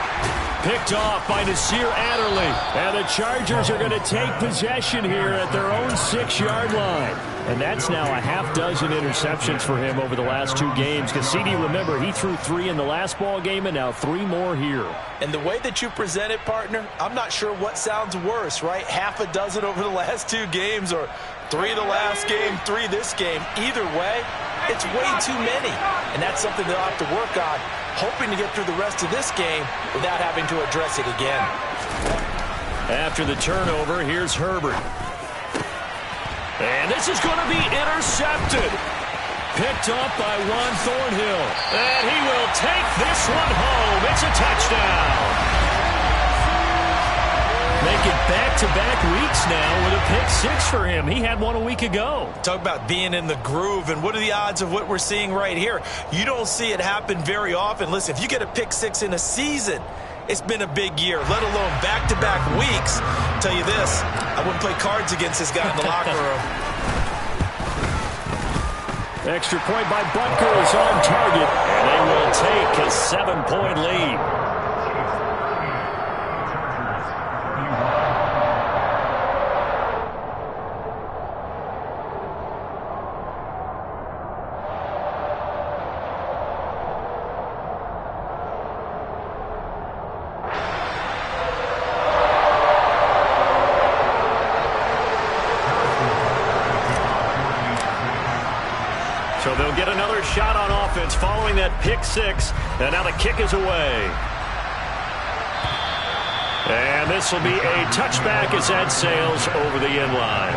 Picked off by Nasir Adderley. And the Chargers are going to take possession here at their own 6-yard line. And that's now a half dozen interceptions for him over the last 2 games. Cassini, remember, he threw 3 in the last ball game and now 3 more here. And the way that you present it, partner, I'm not sure what sounds worse, right? Half a dozen over the last 2 games or 3 the last game, 3 this game. Either way, it's way too many. And that's something they'll have to work on, hoping to get through the rest of this game without having to address it again. After the turnover, here's Herbert. And this is going to be intercepted. Picked up by Juan Thornhill. And he will take this one home. It's a touchdown. Make it back-to-back weeks now with a pick 6 for him. He had one a week ago. Talk about being in the groove, and what are the odds of what we're seeing right here? You don't see it happen very often. Listen, if you get a pick 6 in a season, it's been a big year, let alone back-to-back weeks. I'll tell you this, I wouldn't play cards against this guy in the locker room. Extra point by Butker is on target, and they will take a 7-point lead. So they'll get another shot on offense following that pick 6. And now the kick is away. And this will be a touchback as that sails over the end line.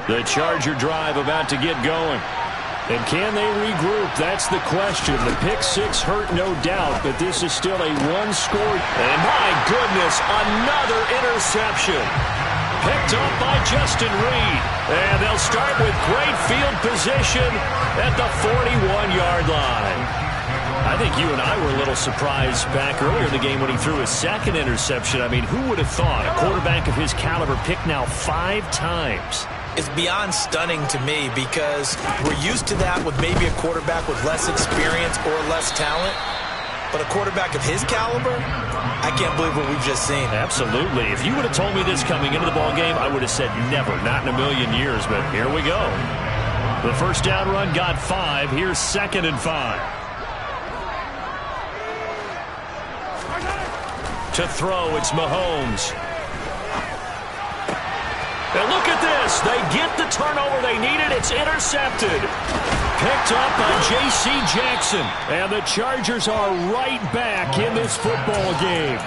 The Charger drive about to get going. And can they regroup? That's the question. The pick 6 hurt, no doubt, but this is still a one-score. And my goodness, another interception. Picked up by Justin Reed. And they'll start with great field position at the 41-yard line. I think you and I were a little surprised back earlier in the game when he threw his second interception. I mean, who would have thought a quarterback of his caliber picked now 5 times? It's beyond stunning to me because we're used to that with maybe a quarterback with less experience or less talent. But a quarterback of his caliber, I can't believe what we've just seen. Absolutely. If you would have told me this coming into the ballgame, I would have said never, not in a million years. But here we go. The first down run got 5. Here's 2nd and 5. To throw, it's Mahomes. And look at this. They get the turnover they needed. It's intercepted. Picked up by J.C. Jackson. And the Chargers are right back in this football game.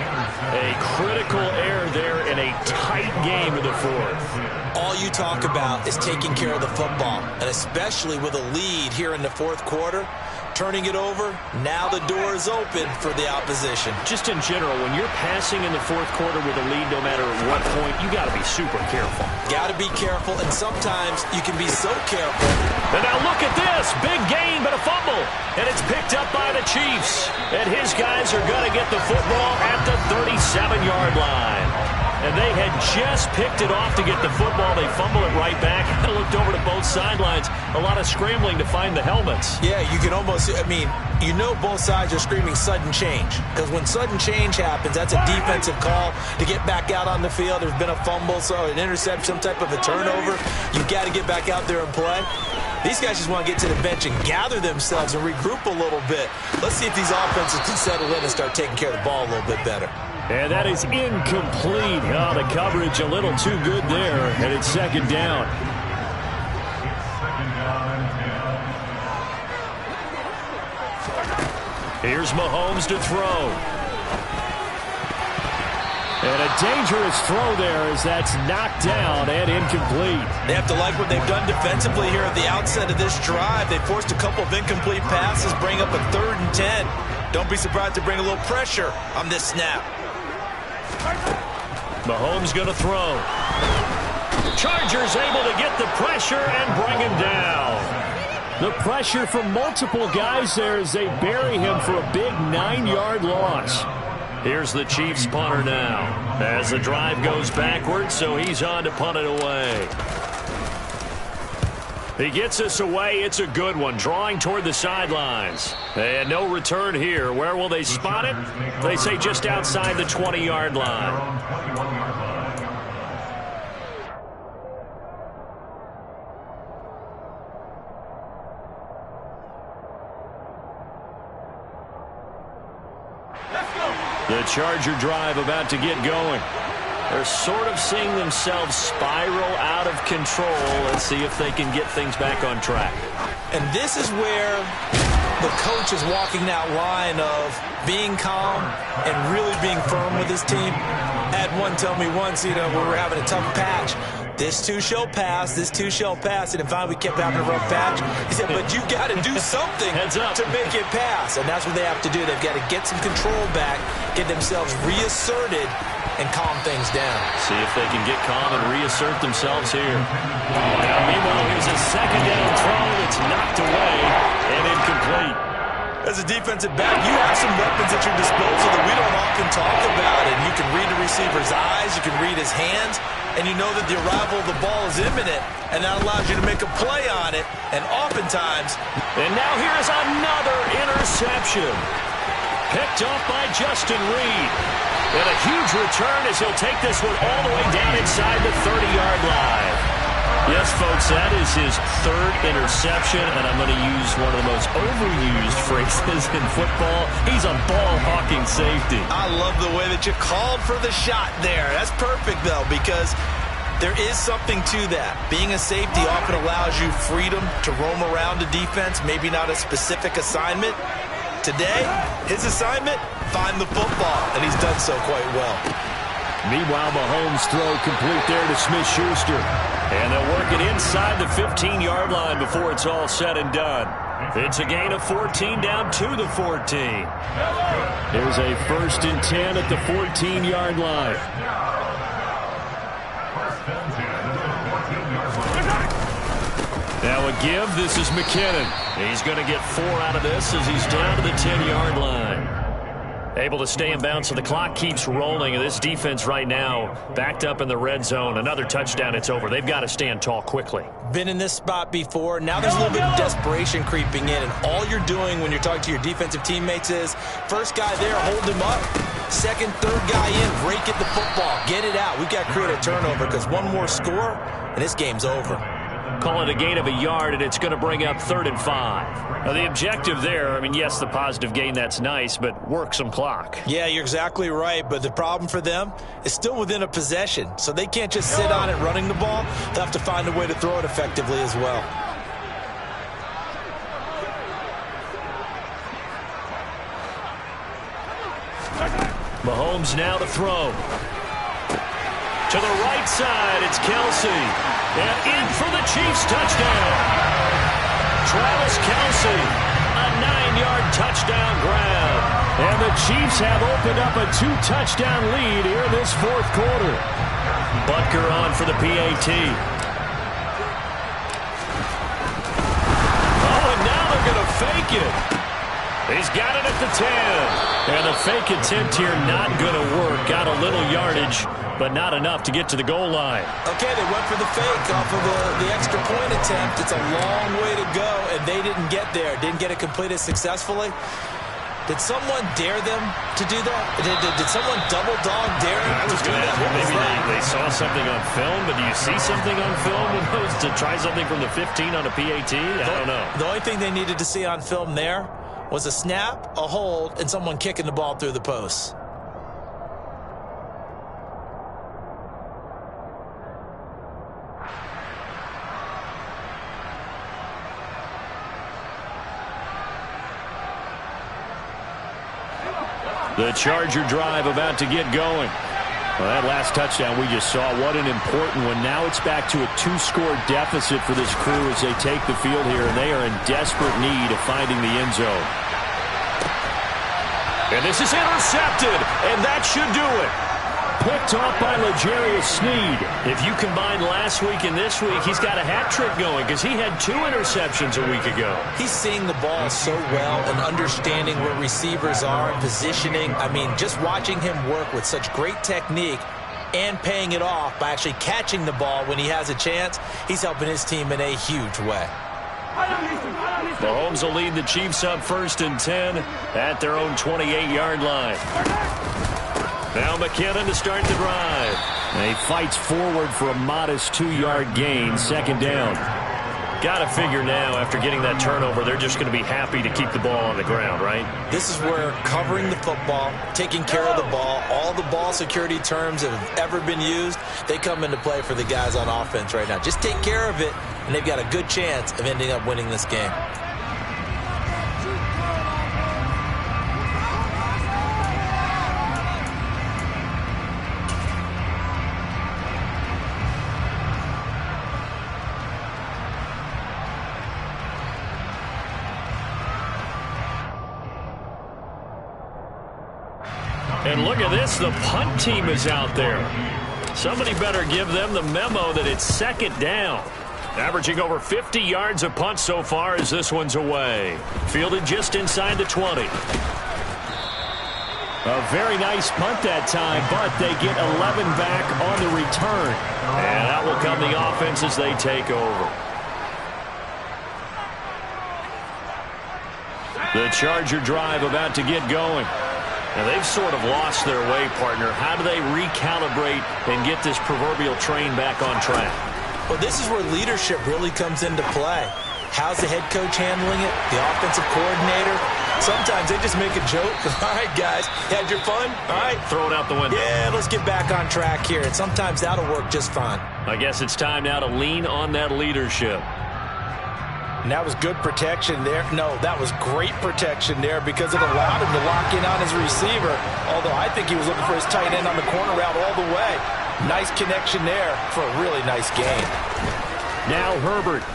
A critical error there in a tight game in the 4th. All you talk about is taking care of the football, and especially with a lead here in the 4th quarter. Turning it over, now the door is open for the opposition. Just in general, when you're passing in the 4th quarter with a lead, no matter what point, you got to be super careful. Got to be careful, and sometimes you can be so careful. And now look at this. Big gain, but a fumble. And it's picked up by the Chiefs. And his guys are going to get the football at the 37-yard line. And they had just picked it off to get the football. They fumble it right back. I looked over to both sidelines. A lot of scrambling to find the helmets. Yeah, you can almost, I mean, you know both sides are screaming sudden change. Because when sudden change happens, that's a defensive call to get back out on the field. There's been a fumble, so an interception, some type of a turnover. You've got to get back out there and play. These guys just want to get to the bench and gather themselves and regroup a little bit. Let's see if these offenses can settle in and start taking care of the ball a little bit better. And that is incomplete. Oh, the coverage a little too good there. And it's 2nd down. Here's Mahomes to throw. And a dangerous throw there as that's knocked down and incomplete. They have to like what they've done defensively here at the outset of this drive. They forced a couple of incomplete passes, bring up a 3rd and 10. Don't be surprised to bring a little pressure on this snap. Mahomes going to throw. Chargers able to get the pressure and bring him down. The pressure from multiple guys there as they bury him for a big 9-yard loss. Here's the Chiefs punter now as the drive goes backwards, so he's on to punt it away. He gets us away. It's a good one, drawing toward the sidelines. And no return here. Where will they spot it? They say just outside the 20-yard line. The Charger drive about to get going. They're sort of seeing themselves spiral out of control. Let's see if they can get things back on track. And this is where the coach is walking that line of being calm and really being firm with his team. I had one tell me once, we were having a tough patch. This too shall pass, this too shall pass. And finally we kept having a rough patch. He said, but you got to do something to make it pass. And that's what they have to do. They've got to get some control back, get themselves reasserted, and calm things down. See if they can get calm and reassert themselves here. Now, meanwhile, here's a second down throw that's knocked away and incomplete. As a defensive back, you have some weapons at your disposal that we don't often talk about. And you can read the receiver's eyes, you can read his hands, and you know that the arrival of the ball is imminent, and that allows you to make a play on it. And oftentimes... And now here's another interception. Picked off by Justin Reed. And a huge return as he'll take this one all the way down inside the 30-yard line. Yes, folks, that is his third interception, and I'm going to use one of the most overused phrases in football. He's a ball-hawking safety. I love the way that you called for the shot there. That's perfect, though, because there is something to that. Being a safety often allows you freedom to roam around a defense, maybe not a specific assignment. Today, his assignment, find the football, and he's done so quite well. Meanwhile, Mahomes' throw complete there to Smith-Schuster. And they'll work it inside the 15-yard line before it's all said and done. It's a gain of 14 down to the 14. Here's a 1st and 10 at the 14-yard line. Now a give. This is McKinnon. He's going to get 4 out of this as he's down to the 10-yard line. Able to stay in bounds, so the clock keeps rolling. And this defense right now backed up in the red zone. Another touchdown, it's over. They've got to stand tall quickly. Been in this spot before. Now there's a little bit of desperation creeping in. And all you're doing when you're talking to your defensive teammates is, first guy there, hold him up. Second, third guy in, rake at the football. Get it out. We've got to create a turnover because one more score, and this game's over. Call it a gain of a yard, and it's going to bring up 3rd and 5. Now, the objective there, yes, the positive gain, that's nice, but work some clock. Yeah, you're exactly right, but the problem for them is still within a possession, so they can't just sit on it running the ball. They'll have to find a way to throw it effectively as well. Mahomes now to throw. To the right side, it's Kelce. And in for the Chiefs touchdown. Travis Kelce, a 9-yard touchdown grab. And the Chiefs have opened up a 2-touchdown lead here in this 4th quarter. Butker on for the PAT. Oh, and now they're going to fake it. He's got it at the 10. And the fake attempt here not going to work. Got a little yardage, but not enough to get to the goal line. Okay, they went for the fake off of the extra point attempt. It's a long way to go, and they didn't get there. Didn't get it completed successfully. Did someone dare them to do that? Did someone double dog dare them to do that? Maybe they saw something on film, but do you see something on film to try something from the 15 on a PAT? I don't know. The only thing they needed to see on film there was a snap, a hold, and someone kicking the ball through the posts. The Charger drive about to get going. Well, that last touchdown we just saw, what an important one. Now it's back to a 2-score deficit for this crew as they take the field here, and they are in desperate need of finding the end zone. And this is intercepted, and that should do it. Picked off by L'Jarius Sneed. If you combine last week and this week, he's got a hat trick going because he had 2 interceptions a week ago. He's seeing the ball so well and understanding where receivers are and positioning. I mean, just watching him work with such great technique and paying it off by actually catching the ball when he has a chance, he's helping his team in a huge way. Mahomes will lead the Chiefs up 1st and 10 at their own 28-yard line. Now McKinnon to start the drive. And he fights forward for a modest 2-yard gain, 2nd down. Got to figure now, after getting that turnover, they're just going to be happy to keep the ball on the ground, right? This is where covering the football, taking care of the ball, all the ball security terms that have ever been used, they come into play for the guys on offense right now. Just take care of it, and they've got a good chance of ending up winning this game. And look at this, the punt team is out there. Somebody better give them the memo that it's 2nd down. Averaging over 50 yards a punt so far as this one's away. Fielded just inside the 20. A very nice punt that time, but they get 11 back on the return. And that will come the offense as they take over. The Charger drive about to get going. Now, they've sort of lost their way, partner. How do they recalibrate and get this proverbial train back on track? Well, this is where leadership really comes into play. How's the head coach handling it? The offensive coordinator? Sometimes they just make a joke. All right, guys, had your fun? All right. Throw it out the window. Yeah, let's get back on track here. And sometimes that'll work just fine. I guess it's time now to lean on that leadership. And that was good protection there. No, that was great protection there because it allowed him to lock in on his receiver. Although I think he was looking for his tight end on the corner route all the way. Nice connection there for a really nice gain. Now Herbert.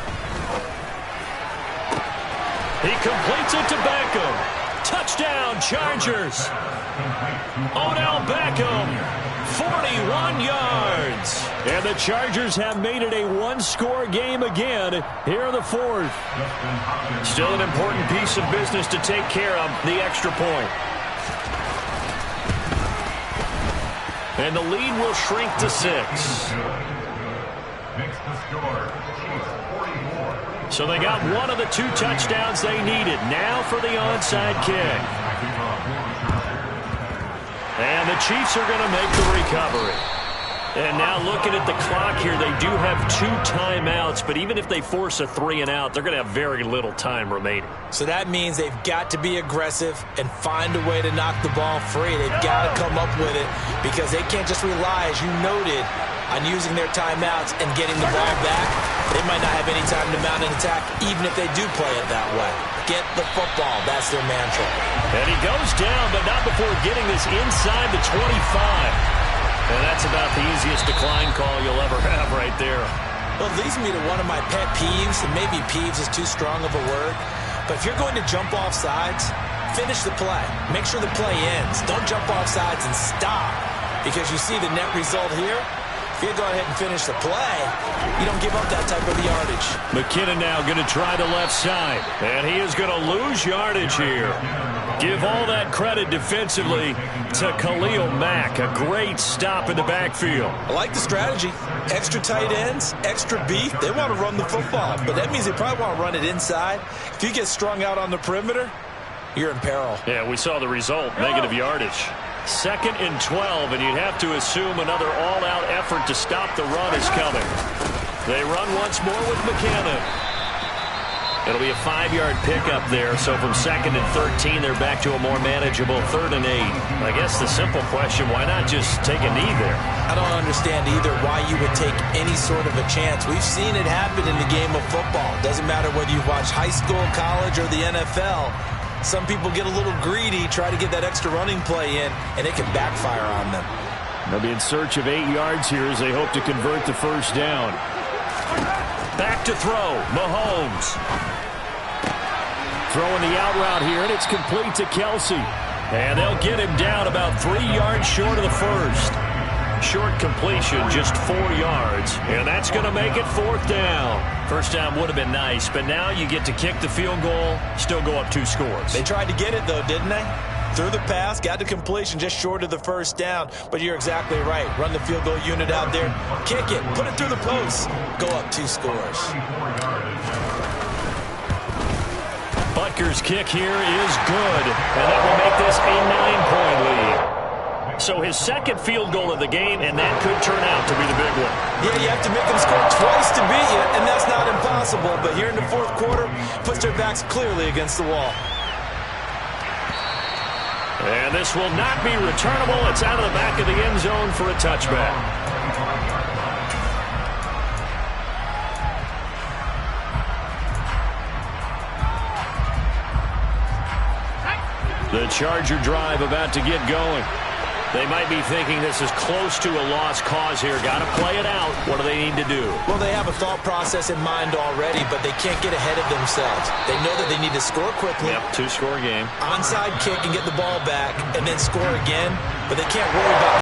He completes it to Beckham. Touchdown, Chargers. Odell Beckham, 41 yards. And the Chargers have made it a 1-score game again here in the 4th. Still an important piece of business to take care of, the extra point. And the lead will shrink to 6. Makes the score. Chiefs 44. So they got one of the 2 touchdowns they needed. Now for the onside kick. And the Chiefs are going to make the recovery. And now looking at the clock here, they do have 2 timeouts, but even if they force a 3-and-out, they're going to have very little time remaining. So that means they've got to be aggressive and find a way to knock the ball free. They've got to come up with it because they can't just rely, as you noted, on using their timeouts and getting the ball back. They might not have any time to mount an attack, even if they do play it that way. Get the football. That's their mantra. And he goes down, but not before getting this inside the 25. And that's about the easiest decline call you'll ever have right there. Well, it leads me to one of my pet peeves, and maybe peeves is too strong of a word, but if you're going to jump off sides, finish the play. Make sure the play ends. Don't jump off sides and stop, because you see the net result here. If you go ahead and finish the play, you don't give up that type of yardage. McKinnon now going to try the left side, and he is going to lose yardage here. Give all that credit defensively to Khalil Mack. A great stop in the backfield. I like the strategy. Extra tight ends, extra beef. They want to run the football, but that means they probably want to run it inside. If you get strung out on the perimeter, you're in peril. Yeah, we saw the result, negative yardage. 2nd and 12, and you'd have to assume another all-out effort to stop the run is coming. They run once more with McKinnon. It'll be a 5-yard pickup there, so from 2nd and 13, they're back to a more manageable 3rd and 8. I guess the simple question, why not just take a knee there? I don't understand either why you would take any sort of a chance. We've seen it happen in the game of football. Doesn't matter whether you watch high school, college, or the NFL. Some people get a little greedy, try to get that extra running play in, and it can backfire on them. They'll be in search of 8 yards here as they hope to convert the 1st down. Back to throw, Mahomes. Throwing the out route here, and it's complete to Kelsey. And they'll get him down about 3 yards short of the first. Short completion, just 4 yards. And that's going to make it 4th down. First down would have been nice, but now you get to kick the field goal, still go up 2 scores. They tried to get it, though, didn't they? Threw the pass, got the completion just short of the first down. But you're exactly right. Run the field goal unit out there. Kick it. Put it through the post. Go up 2 scores. Butker's kick here is good, and that will make this a 9-point lead. So his second field goal of the game, and that could turn out to be the big one. Yeah, you have to make them score twice to beat you, and that's not impossible. But here in the 4th quarter, puts their backs clearly against the wall. And this will not be returnable. It's out of the back of the end zone for a touchback. The Charger drive about to get going. They might be thinking this is close to a lost cause here. Got to play it out. What do they need to do? Well, they have a thought process in mind already, but they can't get ahead of themselves. They know that they need to score quickly. Yep, 2-score game. Onside kick and get the ball back, and then score again. But they can't worry about